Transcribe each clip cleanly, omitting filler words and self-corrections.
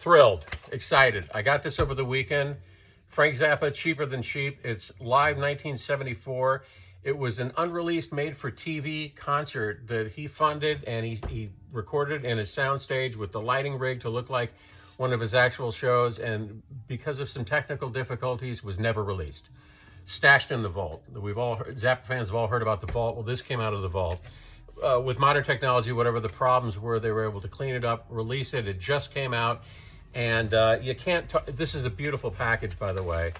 Thrilled, excited. I got this over the weekend. Frank Zappa, Cheaper Than Cheap. It's live 1974. It was an unreleased made-for-TV concert that he funded, and he recorded in his soundstage with the lighting rig to look like one of his actual shows, and because of some technical difficulties, was never released. Stashed in the vault. We've all heard, Zappa fans have all heard about the vault. Well, this came out of the vault. With modern technology, whatever the problems were, they were able to clean it up, release it. It just came out. And you can't, this is a beautiful package, by the way.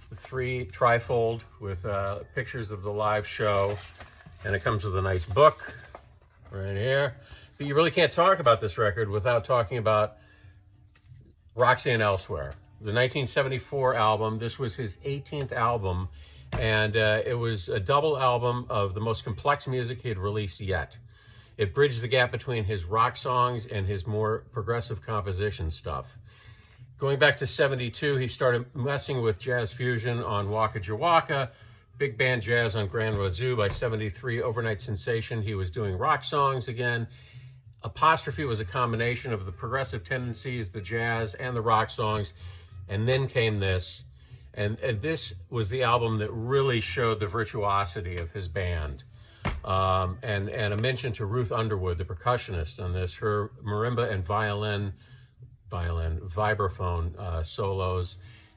The 3 trifold with pictures of the live show. And it comes with a nice book right here. But you really can't talk about this record without talking about Roxy and Elsewhere. The 1974 album. This was his 18th album. And it was a double album of the most complex music he had released yet. It bridged the gap between his rock songs and his more progressive composition stuff. Going back to 72, he started messing with jazz fusion on Waka Jawaka, big band jazz on Grand Wazoo. By 73, overnight sensation, he was doing rock songs again. Apostrophe was a combination of the progressive tendencies, the jazz, and the rock songs. And then came this. And this was the album that really showed the virtuosity of his band. And a mention to Ruth Underwood, the percussionist on this, her marimba and vibraphone solos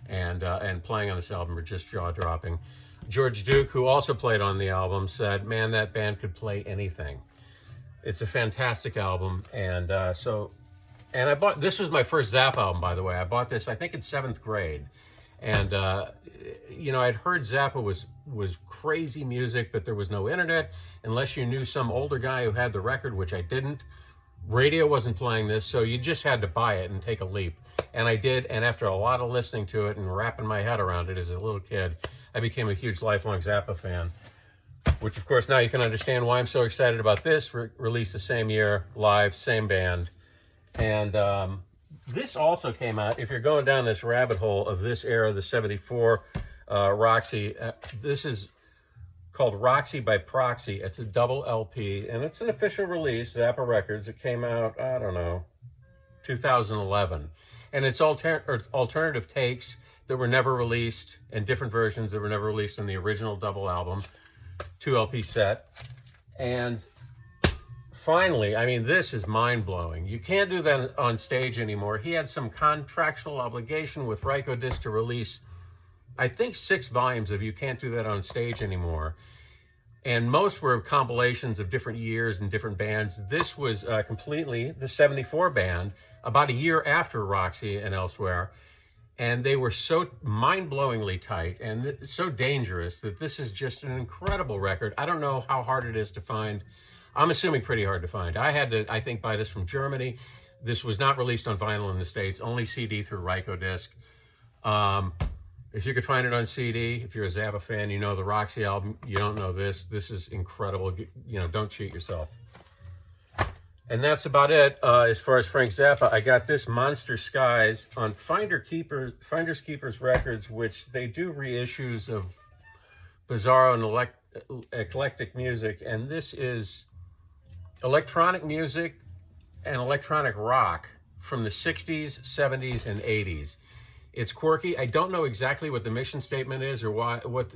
and playing on this album are just jaw-dropping. George Duke, who also played on the album, said, man, that band could play anything. It's a fantastic album. And I bought, this was my first Zappa album, by the way. I bought this, I think, in 7th grade. And, you know, I'd heard Zappa was crazy music, but there was no internet unless you knew some older guy who had the record, which I didn't. Radio wasn't playing this, so you just had to buy it and take a leap. And I did, and after a lot of listening to it and wrapping my head around it as a little kid, I became a huge lifelong Zappa fan, which, of course, now you can understand why I'm so excited about this. Released the same year, live, same band. And this also came out, if you're going down this rabbit hole of this era, the 74 Roxy, this is called Roxy by Proxy. It's a double LP, and it's an official release, Zappa Records. It came out, I don't know, 2011. And it's alternative takes that were never released, and different versions that were never released on the original double album, 2 LP set. And finally, I mean, this is mind-blowing. You can't do that on stage anymore. He had some contractual obligation with Rykodisc to release, I think, 6 volumes of You Can't Do That on Stage anymore. And most were compilations of different years and different bands. This was completely the 74 band, about a year after Roxy and Elsewhere. And they were so mind-blowingly tight and so dangerous that this is just an incredible record. I don't know how hard it is to find. I'm assuming pretty hard to find. I had to, I think, buy this from Germany. This was not released on vinyl in the States, only CD through Rykodisc. If you could find it on CD, if you're a Zappa fan, you know the Roxy album. You don't know this. This is incredible. You know, don't cheat yourself. And that's about it as far as Frank Zappa. I got this Monster Skies on Finders Keepers Records, which they do reissues of bizarro and eclectic music. And this is electronic music and electronic rock from the 60s, 70s, and 80s. It's quirky. I don't know exactly what the mission statement is or why, what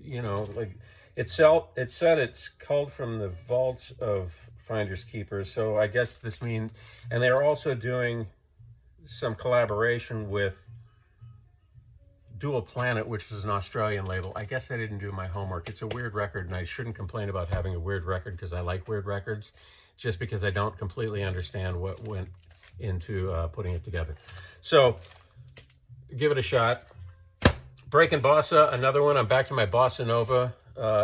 you know, like it said it's culled from the vaults of Finders Keepers. So I guess this means, and they're also doing some collaboration with Dual Planet, which is an Australian label. I guess I didn't do my homework. It's a weird record, and I shouldn't complain about having a weird record because I like weird records, just because I don't completely understand what went into putting it together. So give it a shot. Breaking Bossa, another one. I'm back to my bossa nova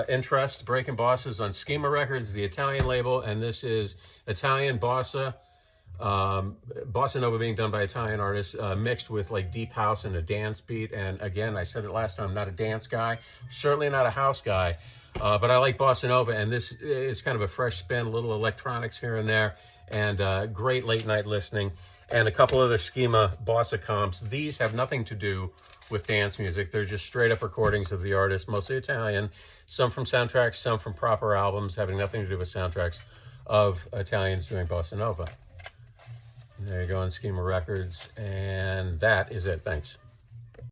interest. Breaking Bossa is on Schema Records, the Italian label, and this is Italian bossa. Bossa nova being done by Italian artists, mixed with like deep house and a dance beat. And again, I said it last time, I'm not a dance guy, certainly not a house guy, but I like bossa nova, and this is kind of a fresh spin, a little electronics here and there, and great late night listening. And a couple other Schema bossa comps. These have nothing to do with dance music. They're just straight up recordings of the artist, mostly Italian, some from soundtracks, some from proper albums having nothing to do with soundtracks of Italians doing bossa nova. There you go on Schema Records. And that is it. Thanks.